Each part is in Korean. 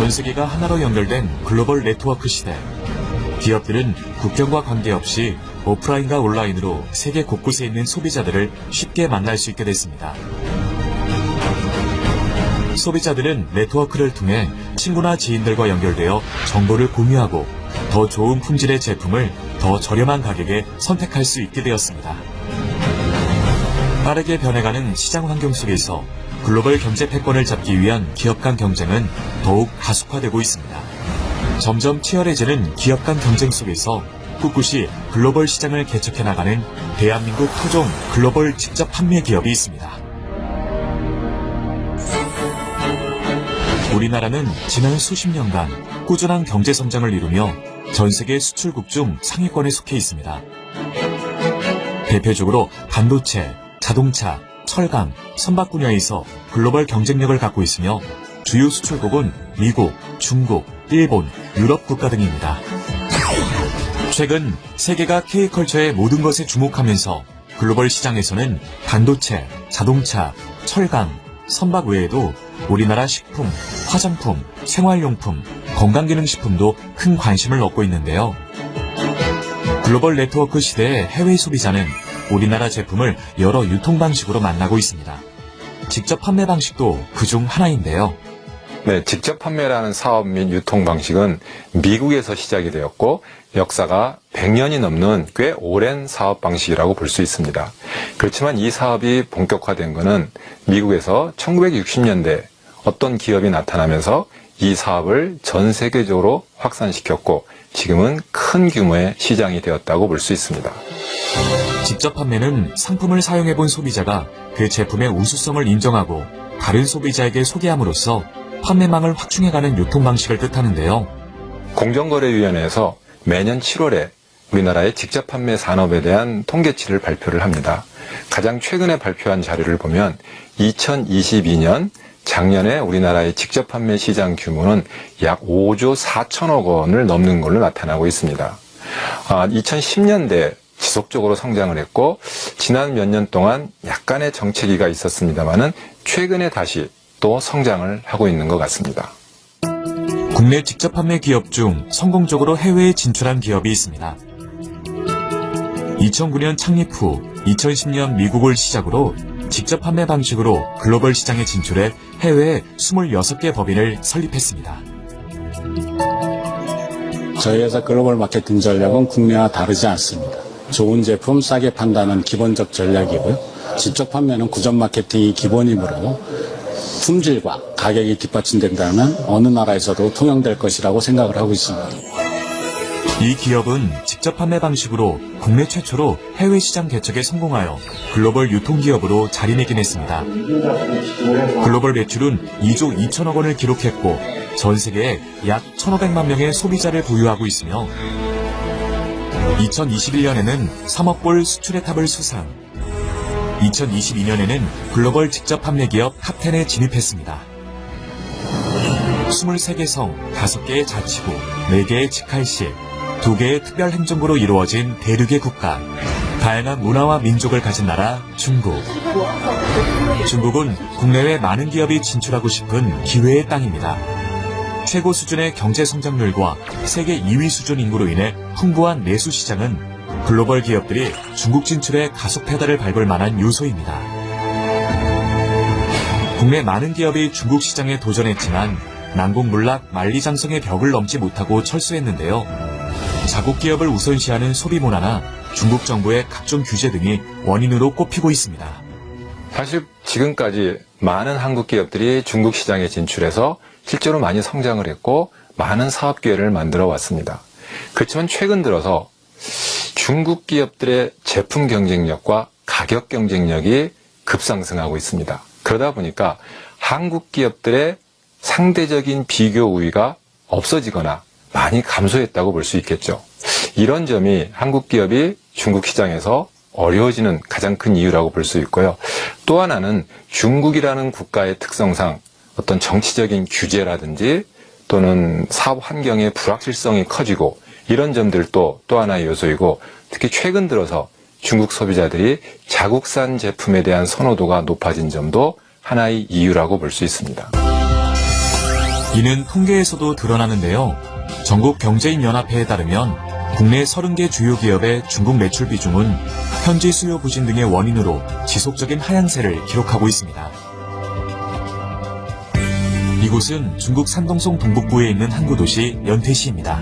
전 세계가 하나로 연결된 글로벌 네트워크 시대. 기업들은 국경과 관계없이 오프라인과 온라인으로 세계 곳곳에 있는 소비자들을 쉽게 만날 수 있게 됐습니다. 소비자들은 네트워크를 통해 친구나 지인들과 연결되어 정보를 공유하고 더 좋은 품질의 제품을 더 저렴한 가격에 선택할 수 있게 되었습니다. 빠르게 변해가는 시장 환경 속에서 글로벌 경제 패권을 잡기 위한 기업 간 경쟁은 더욱 가속화되고 있습니다. 점점 치열해지는 기업 간 경쟁 속에서 꿋꿋이 글로벌 시장을 개척해 나가는 대한민국 토종 글로벌 직접 판매 기업이 있습니다. 우리나라는 지난 수십 년간 꾸준한 경제 성장을 이루며 전 세계 수출국 중 상위권에 속해 있습니다. 대표적으로 반도체, 자동차, 철강, 선박 분야에서 글로벌 경쟁력을 갖고 있으며 주요 수출국은 미국, 중국, 일본, 유럽 국가 등입니다. 최근 세계가 K컬처의 모든 것에 주목하면서 글로벌 시장에서는 반도체, 자동차, 철강, 선박 외에도 우리나라 식품, 화장품, 생활용품, 건강기능식품도 큰 관심을 얻고 있는데요. 글로벌 네트워크 시대의 해외 소비자는 우리나라 제품을 여러 유통 방식으로 만나고 있습니다. 직접 판매 방식도 그중 하나인데요. 네, 직접 판매라는 사업 및 유통 방식은 미국에서 시작이 되었고 역사가 100년이 넘는 꽤 오랜 사업 방식이라고 볼 수 있습니다. 그렇지만 이 사업이 본격화된 것은 미국에서 1960년대 어떤 기업이 나타나면서 이 사업을 전 세계적으로 확산시켰고 지금은 큰 규모의 시장이 되었다고 볼 수 있습니다. 직접 판매는 상품을 사용해본 소비자가 그 제품의 우수성을 인정하고 다른 소비자에게 소개함으로써 판매망을 확충해가는 유통 방식을 뜻하는데요. 공정거래위원회에서 매년 7월에 우리나라의 직접 판매 산업에 대한 통계치를 발표를 합니다. 가장 최근에 발표한 자료를 보면 2022년 작년에 우리나라의 직접 판매 시장 규모는 약 5조 4천억 원을 넘는 걸로 나타나고 있습니다. 2010년대 지속적으로 성장을 했고 지난 몇 년 동안 약간의 정체기가 있었습니다만은 최근에 다시 또 성장을 하고 있는 것 같습니다. 국내 직접 판매 기업 중 성공적으로 해외에 진출한 기업이 있습니다. 2009년 창립 후 2010년 미국을 시작으로 직접 판매 방식으로 글로벌 시장에 진출해 해외에 26개 법인을 설립했습니다. 저희 회사 글로벌 마케팅 전략은 국내와 다르지 않습니다. 좋은 제품 싸게 판다는 기본적 전략이고요. 직접 판매는 구전 마케팅이 기본이므로 품질과 가격이 뒷받침된다면 어느 나라에서도 통용될 것이라고 생각을 하고 있습니다. 이 기업은 직접 판매 방식으로 국내 최초로 해외 시장 개척에 성공하여 글로벌 유통기업으로 자리매김했습니다. 글로벌 매출은 2조 2천억 원을 기록했고 전 세계에 약 1,500만 명의 소비자를 보유하고 있으며 2021년에는 3억 불 수출의 탑을 수상, 2022년에는 글로벌 직접 판매 기업 탑10에 진입했습니다. 23개 성, 5개의 자치구, 4개의 직할시, 2개의 특별행정구로 이루어진 대륙의 국가, 다양한 문화와 민족을 가진 나라 중국. 중국은 국내외 많은 기업이 진출하고 싶은 기회의 땅입니다. 최고 수준의 경제 성장률과 세계 2위 수준 인구로 인해 풍부한 내수 시장은 글로벌 기업들이 중국 진출에 가속 페달을 밟을 만한 요소입니다. 국내 많은 기업이 중국 시장에 도전했지만 난공불락 만리장성의 벽을 넘지 못하고 철수했는데요. 자국 기업을 우선시하는 소비 문화나 중국 정부의 각종 규제 등이 원인으로 꼽히고 있습니다. 사실 지금까지 많은 한국 기업들이 중국 시장에 진출해서 실제로 많이 성장을 했고 많은 사업 기회를 만들어 왔습니다. 그렇지만 최근 들어서 중국 기업들의 제품 경쟁력과 가격 경쟁력이 급상승하고 있습니다. 그러다 보니까 한국 기업들의 상대적인 비교 우위가 없어지거나 많이 감소했다고 볼 수 있겠죠. 이런 점이 한국 기업이 중국 시장에서 어려워지는 가장 큰 이유라고 볼 수 있고요. 또 하나는 중국이라는 국가의 특성상 어떤 정치적인 규제라든지 또는 사업 환경의 불확실성이 커지고 이런 점들도 또 하나의 요소이고 특히 최근 들어서 중국 소비자들이 자국산 제품에 대한 선호도가 높아진 점도 하나의 이유라고 볼 수 있습니다. 이는 통계에서도 드러나는데요. 전국경제인연합회에 따르면 국내 30개 주요 기업의 중국 매출 비중은 현지 수요 부진 등의 원인으로 지속적인 하향세를 기록하고 있습니다. 이곳은 중국 산동성 동북부에 있는 항구 도시 연태시입니다.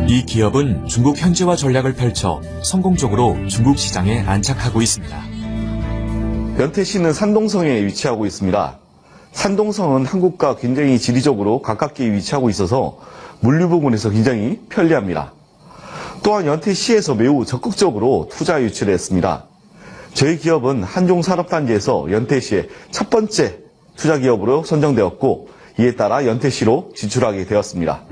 이 기업은 중국 현지화 전략을 펼쳐 성공적으로 중국 시장에 안착하고 있습니다. 연태시는 산동성에 위치하고 있습니다. 산동성은 한국과 굉장히 지리적으로 가깝게 위치하고 있어서 물류 부분에서 굉장히 편리합니다. 또한 연태시에서 매우 적극적으로 투자 유치를 했습니다. 저희 기업은 한종산업단지에서 연태시의 첫 번째 투자 기업으로 선정되었고 이에 따라 연태시로 진출하게 되었습니다.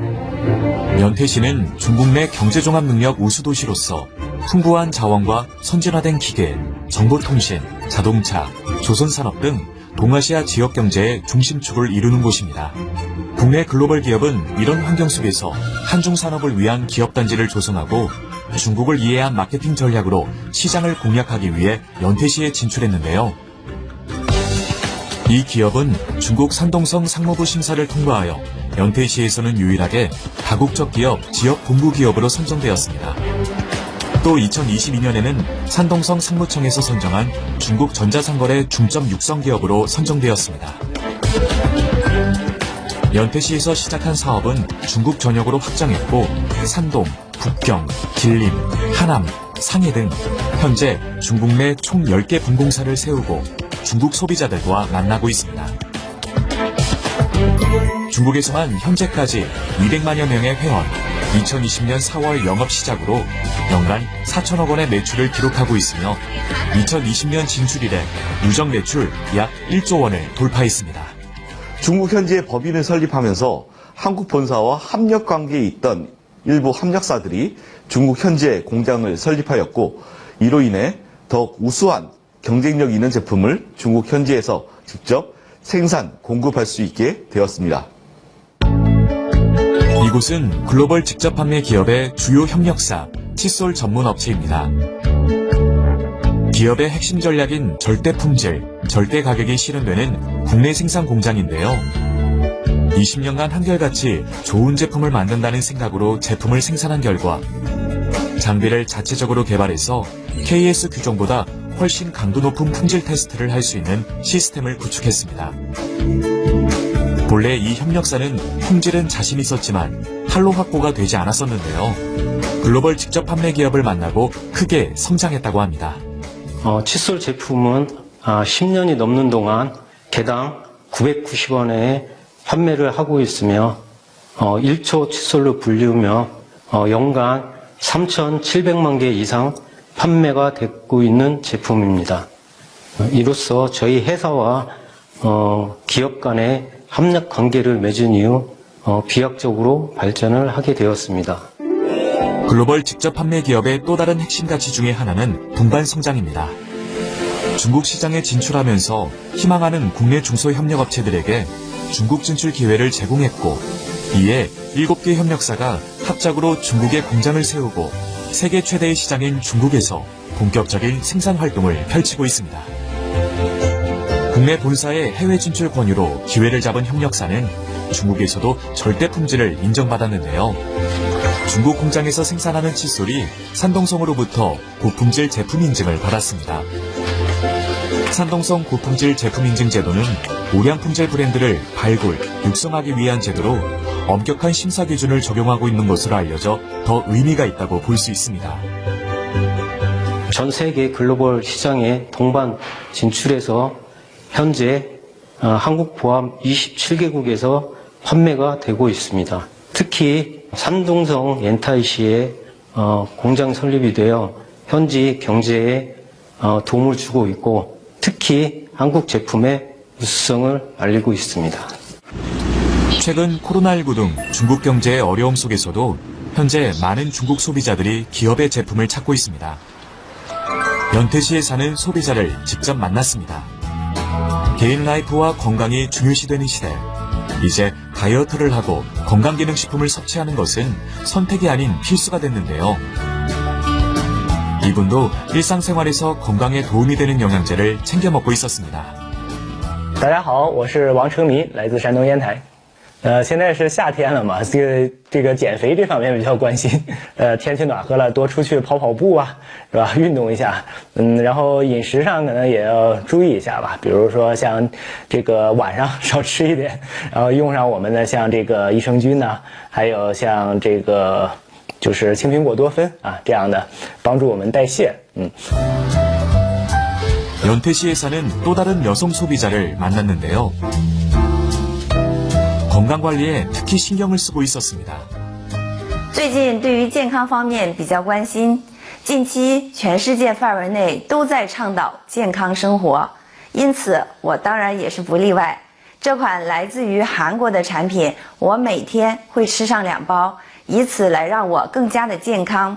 연태시는 중국 내 경제종합능력 우수도시로서 풍부한 자원과 선진화된 기계, 정보통신, 자동차, 조선산업 등 동아시아 지역 경제의 중심축을 이루는 곳입니다. 국내 글로벌 기업은 이런 환경 속에서 한중산업을 위한 기업단지를 조성하고 중국을 이해한 마케팅 전략으로 시장을 공략하기 위해 연태시에 진출했는데요. 이 기업은 중국 산동성 상무부 심사를 통과하여 연태시에서는 유일하게 다국적 기업 지역 본부 기업으로 선정되었습니다. 또 2022년에는 산동성 상무청에서 선정한 중국 전자상거래 중점 육성 기업으로 선정되었습니다. 연태시에서 시작한 사업은 중국 전역으로 확장했고 산동, 북경, 길림, 하남, 상해 등 현재 중국 내 총 10개 분공사를 세우고 중국 소비자들과 만나고 있습니다. 중국에서만 현재까지 200만여 명의 회원, 2020년 4월 영업 시작으로 연간 4천억 원의 매출을 기록하고 있으며 2020년 진출 이래 누적 매출 약 1조 원을 돌파했습니다. 중국 현지에 법인을 설립하면서 한국 본사와 협력 관계에 있던 일부 협력사들이 중국 현지에 공장을 설립하였고 이로 인해 더욱 우수한 경쟁력 있는 제품을 중국 현지에서 직접 생산, 공급할 수 있게 되었습니다. 이곳은 글로벌 직접 판매 기업의 주요 협력사, 칫솔 전문 업체입니다. 기업의 핵심 전략인 절대 품질, 절대 가격이 실현되는 국내 생산 공장인데요. 20년간 한결같이 좋은 제품을 만든다는 생각으로 제품을 생산한 결과 장비를 자체적으로 개발해서 KS 규정보다 훨씬 강도 높은 품질 테스트를 할 수 있는 시스템을 구축했습니다. 본래 이 협력사는 품질은 자신 있었지만 판로 확보가 되지 않았었는데요. 글로벌 직접 판매 기업을 만나고 크게 성장했다고 합니다. 칫솔 제품은 10년이 넘는 동안 개당 990원에 판매를 하고 있으며 1초 칫솔로 불리우며 연간 3,700만 개 이상 판매가 되고 있는 제품입니다. 이로써 저희 회사와 기업 간의 협력 관계를 맺은 이후 비약적으로 발전을 하게 되었습니다. 글로벌 직접 판매 기업의 또 다른 핵심 가치 중에 하나는 동반 성장입니다. 중국 시장에 진출하면서 희망하는 국내 중소협력업체들에게 중국 진출 기회를 제공했고 이에 7개 협력사가 합작으로 중국에 공장을 세우고 세계 최대의 시장인 중국에서 본격적인 생산 활동을 펼치고 있습니다. 국내 본사의 해외 진출 권유로 기회를 잡은 협력사는 중국에서도 절대 품질을 인정받았는데요. 중국 공장에서 생산하는 칫솔이 산동성으로부터 고품질 제품 인증을 받았습니다. 산동성 고품질 제품 인증 제도는 우량 품질 브랜드를 발굴, 육성하기 위한 제도로 엄격한 심사 기준을 적용하고 있는 것으로 알려져 더 의미가 있다고 볼 수 있습니다. 전 세계 글로벌 시장에 동반 진출해서 현재 한국 포함 27개국에서 판매가 되고 있습니다. 특히 산동성 연태시에 공장 설립이 되어 현지 경제에 도움을 주고 있고 특히 한국 제품의 우수성을 알리고 있습니다. 최근 코로나19 등 중국 경제의 어려움 속에서도 현재 많은 중국 소비자들이 기업의 제품을 찾고 있습니다. 연태시에 사는 소비자를 직접 만났습니다. 개인 라이프와 건강이 중요시되는 시대. 이제 다이어트를 하고 건강기능식품을 섭취하는 것은 선택이 아닌 필수가 됐는데요. 이분도 일상생활에서 건강에 도움이 되는 영양제를 챙겨 먹고 있었습니다. 大家好，我是王成民，来自山东烟台。现在是夏天了嘛，这个减肥这方面比较关心。天气暖和了，多出去跑跑步啊，是吧？运动一下。然后饮食上可能也要注意一下吧，比如说像这个晚上少吃一点，然后用上我们的像这个益生菌呐，还有像这个就是青苹果多酚啊这样的，帮助我们代谢。 연태시에 사는 또 다른 여성 소비자를 만났는데요. 건강관리에 특히 신경을 쓰고 있었습니다. 最近对于健康方面比较关心，近期全世界范围内都在倡导健康生活，因此我当然也是不例外。这款来自于韩国的产品，我每天会吃上2包，以此来让我更加的健康。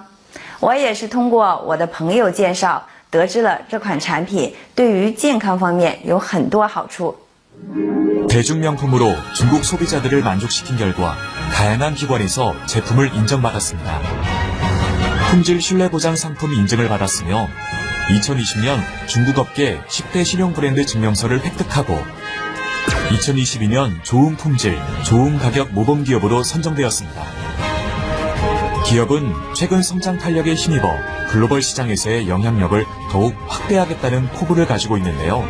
我也是通过我的朋友介绍，得知了这款产品对于健康方面有很多好处。 대중명품으로 중국 소비자들을 만족시킨 결과 다양한 기관에서 제품을 인정받았습니다. 품질 신뢰보장 상품 인증을 받았으며 2020년 중국업계 10대 신용 브랜드 증명서를 획득하고 2022년 좋은 품질, 좋은 가격 모범기업으로 선정되었습니다. 기업은 최근 성장 탄력에 힘입어 글로벌 시장에서의 영향력을 더욱 확대하겠다는 포부를 가지고 있는데요.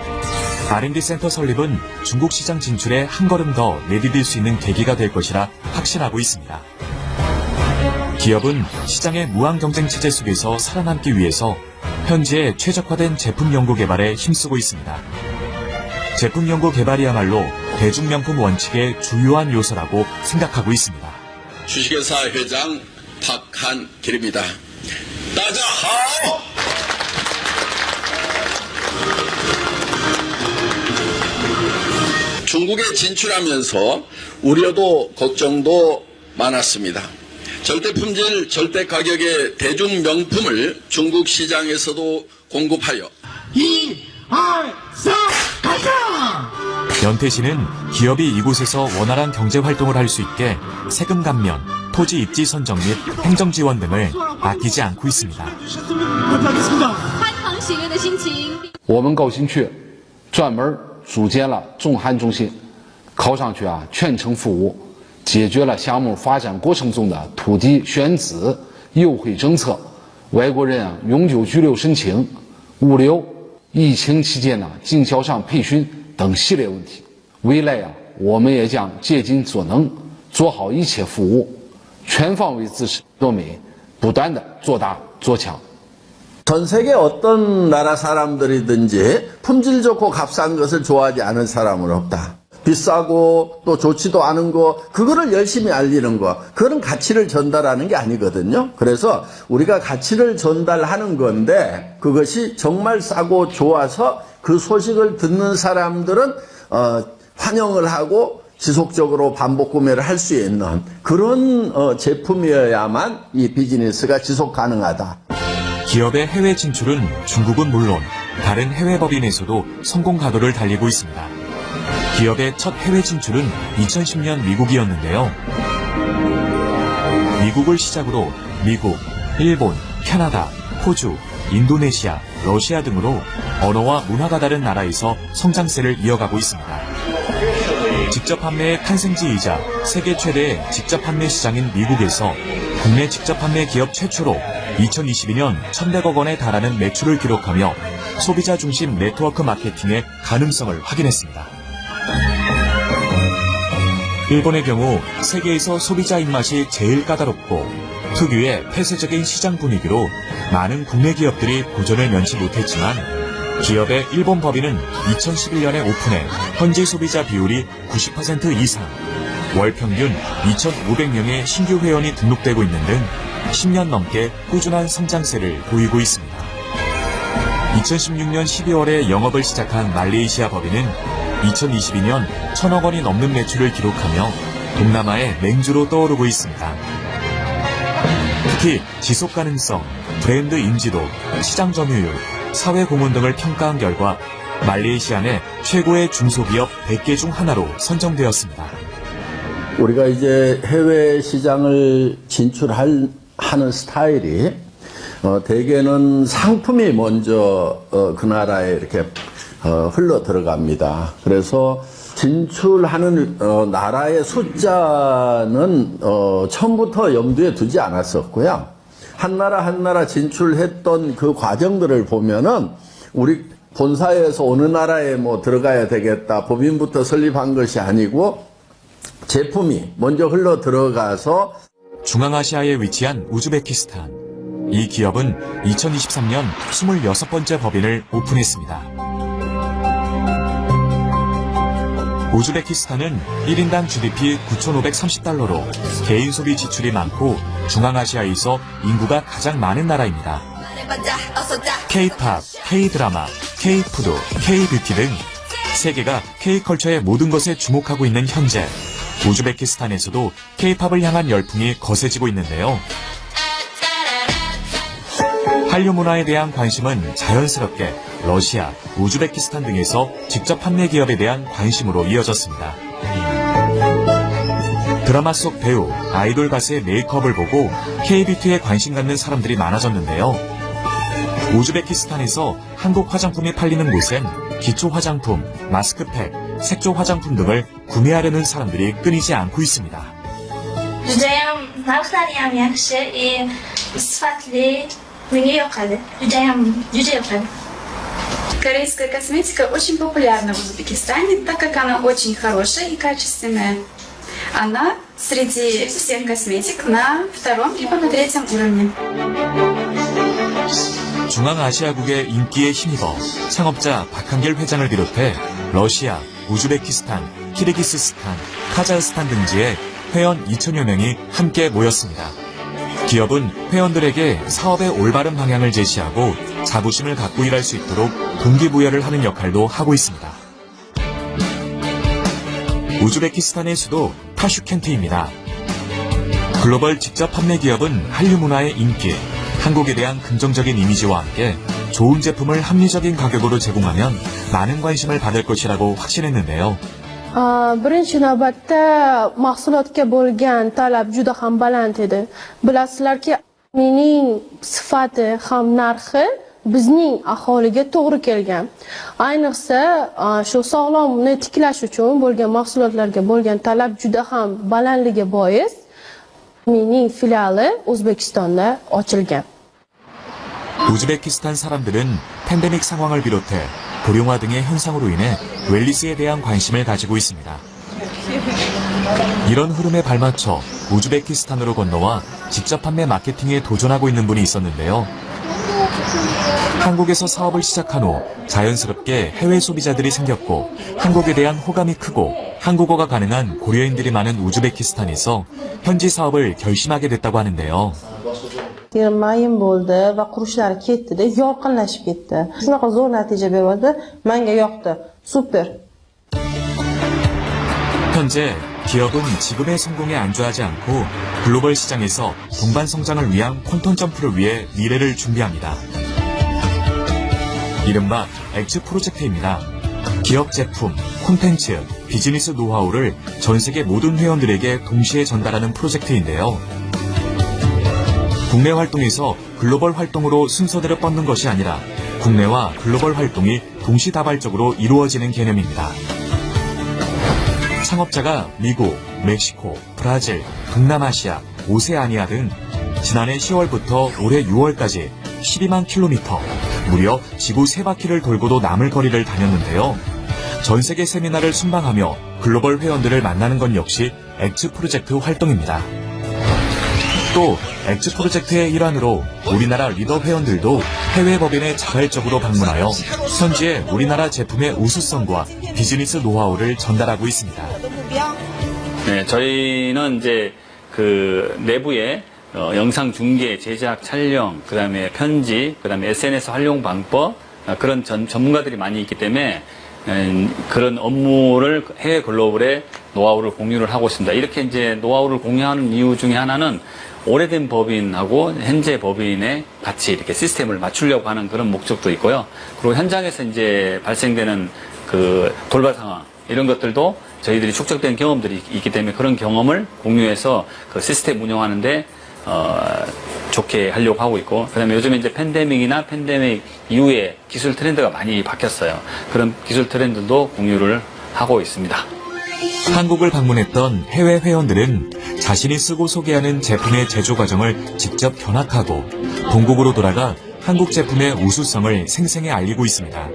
R&D 센터 설립은 중국 시장 진출에 한 걸음 더 내디딜 수 있는 계기가 될 것이라 확신하고 있습니다. 기업은 시장의 무한 경쟁 체제 속에서 살아남기 위해서 현지에 최적화된 제품 연구 개발에 힘쓰고 있습니다. 제품 연구 개발이야말로 대중명품 원칙의 주요한 요소라고 생각하고 있습니다. 주식회사 회장 박한길입니다. 따자하오! 중국에 진출하면서 우려도 걱정도 많았습니다. 절대 품질, 절대 가격의 대중 명품을 중국 시장에서도 공급하여 1, 2, 3, 가자! 연태시는 기업이 이곳에서 원활한 경제 활동을 할 수 있게 세금 감면, 토지 입지 선정 및 행정 지원 등을 아끼지 않고 있습니다. 我们高新区专门组建了中韩中心，靠上去全程服务，解决了项目发展过程中的土地选址、优惠政策、外国人永久居留申请、物流、疫情期间经销商培训等系列问题。未来我们也将竭尽所能，做好一切服务，全方位支持多美，不断的做大做强。 전 세계 어떤 나라 사람들이든지 품질 좋고 값싼 것을 좋아하지 않은 사람은 없다. 비싸고 또 좋지도 않은 거 그거를 열심히 알리는 거 그거는 가치를 전달하는 게 아니거든요. 그래서 우리가 가치를 전달하는 건데 그것이 정말 싸고 좋아서 그 소식을 듣는 사람들은 환영을 하고 지속적으로 반복 구매를 할 수 있는 그런 제품이어야만 이 비즈니스가 지속 가능하다. 기업의 해외 진출은 중국은 물론 다른 해외 법인에서도 성공 가도를 달리고 있습니다. 기업의 첫 해외 진출은 2010년 미국이었는데요. 미국을 시작으로 미국, 일본, 캐나다, 호주, 인도네시아, 러시아 등으로 언어와 문화가 다른 나라에서 성장세를 이어가고 있습니다. 직접 판매의 탄생지이자 세계 최대의 직접 판매 시장인 미국에서 국내 직접 판매 기업 최초로 2022년 1,100억 원에 달하는 매출을 기록하며 소비자 중심 네트워크 마케팅의 가능성을 확인했습니다. 일본의 경우 세계에서 소비자 입맛이 제일 까다롭고 특유의 폐쇄적인 시장 분위기로 많은 국내 기업들이 도전을 면치 못했지만 기업의 일본 법인은 2011년에 오픈해 현지 소비자 비율이 90% 이상, 월 평균 2,500명의 신규 회원이 등록되고 있는 등 10년 넘게 꾸준한 성장세를 보이고 있습니다. 2016년 12월에 영업을 시작한 말레이시아 법인은 2022년 1,000억 원이 넘는 매출을 기록하며 동남아의 맹주로 떠오르고 있습니다. 특히 지속 가능성, 브랜드 인지도, 시장 점유율, 사회 공헌 등을 평가한 결과 말레이시아 내 최고의 중소기업 100개 중 하나로 선정되었습니다. 우리가 이제 해외 시장을 진출하는 스타일이 대개는 상품이 먼저 그 나라에 이렇게 흘러 들어갑니다. 그래서 진출하는 나라의 숫자는 처음부터 염두에 두지 않았었고요. 한 나라 진출했던 그 과정들을 보면은 우리 본사에서 어느 나라에 뭐 들어가야 되겠다 법인부터 설립한 것이 아니고 제품이 먼저 흘러 들어가서 중앙아시아에 위치한 우즈베키스탄. 이 기업은 2023년 26번째 법인을 오픈했습니다. 우즈베키스탄은 1인당 GDP 9,530달러로 개인 소비 지출이 많고 중앙아시아에서 인구가 가장 많은 나라입니다. K-팝, K-드라마, K-푸드, K-뷰티 등 세계가 K-컬처의 모든 것에 주목하고 있는 현재 우즈베키스탄에서도 K-팝을 향한 열풍이 거세지고 있는데요. 한류 문화에 대한 관심은 자연스럽게 러시아, 우즈베키스탄 등에서 직접 판매 기업에 대한 관심으로 이어졌습니다. 드라마 속 배우, 아이돌 가수의 메이크업을 보고 K-뷰티에 관심 갖는 사람들이 많아졌는데요. 우즈베키스탄에서 한국 화장품이 팔리는 곳엔 기초 화장품, 마스크팩, 색조 화장품 등을 구매하려는 사람들이 끊이지 않고 있습니다. Корейская косметика очень популярна в Узбекистане, так как она очень хорошая и качественная. Она среди всех косметик на втором либо на третьем уровне. 중앙아시아국의 인기에 힘입어 창업자 박한길 회장을 비롯해 러시아, 우즈베키스탄, 키르기스스탄, 카자흐스탄 등지에 회원 2천여 명이 함께 모였습니다. 기업은 회원들에게 사업의 올바른 방향을 제시하고 자부심을 갖고 일할 수 있도록 동기부여를 하는 역할도 하고 있습니다. 우즈베키스탄의 수도 타슈켄트입니다. 글로벌 직접 판매 기업은 한류 문화의 인기, 한국에 대한 긍정적인 이미지와 함께 좋은 제품을 합리적인 가격으로 제공하면 많은 관심을 받을 것이라고 확신했는데요. birinchi navbatda mahsulotga bo'lgan talab juda ham baland edi. Bilasizlarki, mening sifati ham narxi bizning aholiga to'g'ri kelgan. Ayniqsa, shu sog'lomni tiklash uchun bo'lgan mahsulotlarga bo'lgan talab juda ham balandligi bois mening filiali O'zbekistonda ochilgan. 우즈베키스탄 사람들은 팬데믹 상황을 비롯해 고령화 등의 현상으로 인해 웰니스에 대한 관심을 가지고 있습니다. 이런 흐름에 발맞춰 우즈베키스탄으로 건너와 직접 판매 마케팅에 도전하고 있는 분이 있었는데요. 한국에서 사업을 시작한 후 자연스럽게 해외 소비자들이 생겼고 한국에 대한 호감이 크고 한국어가 가능한 고려인들이 많은 우즈베키스탄에서 현지 사업을 결심하게 됐다고 하는데요. Mayin bo'ldi va qurishlari ketdi-da, yorqinlashib ketdi. Shunaqa zo'r natija berdi. Menga yoqdi. Super. 현재 기업은 지금의 성공에 안주하지 않고 글로벌 시장에서 동반 성장을 위한 퀀텀 점프를 위해 미래를 준비합니다. 이른바 엑즈 프로젝트입니다. 기업 제품, 콘텐츠, 비즈니스 노하우를 전 세계 모든 회원들에게 동시에 전달하는 프로젝트인데요. 국내 활동에서 글로벌 활동으로 순서대로 뻗는 것이 아니라 국내와 글로벌 활동이 동시다발적으로 이루어지는 개념입니다. 창업자가 미국, 멕시코, 브라질, 동남아시아, 오세아니아 등 지난해 10월부터 올해 6월까지 12만 킬로미터, 무려 지구 3바퀴를 돌고도 남을 거리를 다녔는데요. 전 세계 세미나를 순방하며 글로벌 회원들을 만나는 건 역시 엑즈 프로젝트 활동입니다. 또 엑즈 프로젝트의 일환으로 우리나라 리더 회원들도 해외 법인에 자발적으로 방문하여 현지의 우리나라 제품의 우수성과 비즈니스 노하우를 전달하고 있습니다. 네, 저희는 이제 그 내부에 영상 중계, 제작, 촬영, 그다음에 편집, 그다음에 SNS 활용 방법 그런 전문가들이 많이 있기 때문에 그런 업무를 해외 글로벌에 노하우를 공유를 하고 있습니다. 이렇게 이제 노하우를 공유하는 이유 중에 하나는 오래된 법인하고 현재 법인에 같이 이렇게 시스템을 맞추려고 하는 그런 목적도 있고요. 그리고 현장에서 이제 발생되는 그 돌발 상황 이런 것들도 저희들이 축적된 경험들이 있기 때문에 그런 경험을 공유해서 그 시스템 운영하는데 좋게 하려고 하고 있고, 그다음에 요즘에 이제 팬데믹이나 팬데믹 이후에 기술 트렌드가 많이 바뀌었어요. 그런 기술 트렌드도 공유를 하고 있습니다. 한국을 방문했던 해외 회원들은 자신이 쓰고 소개하는 제품의 제조 과정을 직접 견학하고 본국으로 돌아가 한국 제품의 우수성을 생생히 알리고 있습니다.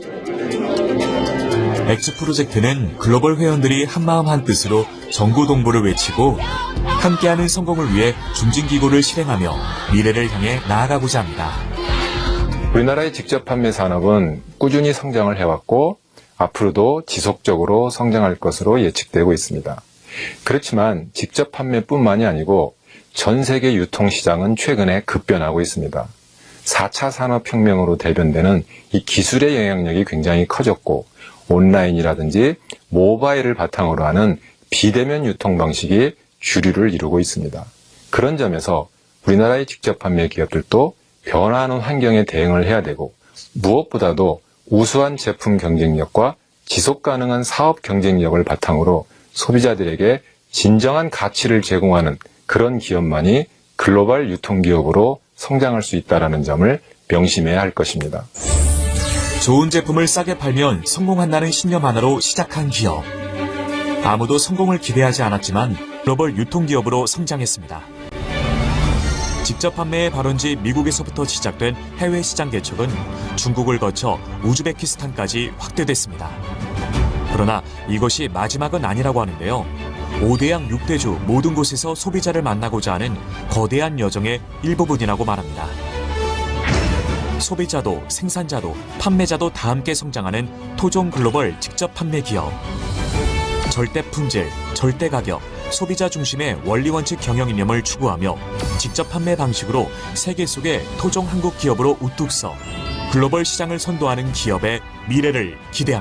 엑스 프로젝트는 글로벌 회원들이 한마음 한뜻으로 정구동부를 외치고 함께하는 성공을 위해 중진기구를 실행하며 미래를 향해 나아가고자 합니다. 우리나라의 직접 판매 산업은 꾸준히 성장을 해왔고 앞으로도 지속적으로 성장할 것으로 예측되고 있습니다. 그렇지만 직접 판매뿐만이 아니고 전 세계 유통시장은 최근에 급변하고 있습니다. 4차 산업혁명으로 대변되는 이 기술의 영향력이 굉장히 커졌고 온라인이라든지 모바일을 바탕으로 하는 비대면 유통 방식이 주류를 이루고 있습니다. 그런 점에서 우리나라의 직접 판매 기업들도 변화하는 환경에 대응을 해야 되고 무엇보다도 우수한 제품 경쟁력과 지속 가능한 사업 경쟁력을 바탕으로 소비자들에게 진정한 가치를 제공하는 그런 기업만이 글로벌 유통기업으로 성장할 수 있다는 점을 명심해야 할 것입니다. 좋은 제품을 싸게 팔면 성공한다는 신념 하나로 시작한 기업. 아무도 성공을 기대하지 않았지만 글로벌 유통기업으로 성장했습니다. 직접 판매의 발원지 미국에서부터 시작된 해외 시장 개척은 중국을 거쳐 우즈베키스탄까지 확대됐습니다. 그러나 이것이 마지막은 아니라고 하는데요. 5대양 6대주 모든 곳에서 소비자를 만나고자 하는 거대한 여정의 일부분이라고 말합니다. 소비자도 생산자도 판매자도 다 함께 성장하는 토종 글로벌 직접 판매 기업. 절대 품질, 절대 가격, 소비자 중심의 원리 원칙 경영 이념을 추구하며 직접 판매 방식으로 세계 속의 토종 한국 기업으로 우뚝 서 글로벌 시장을 선도하는 기업의 미래를 기대합니다.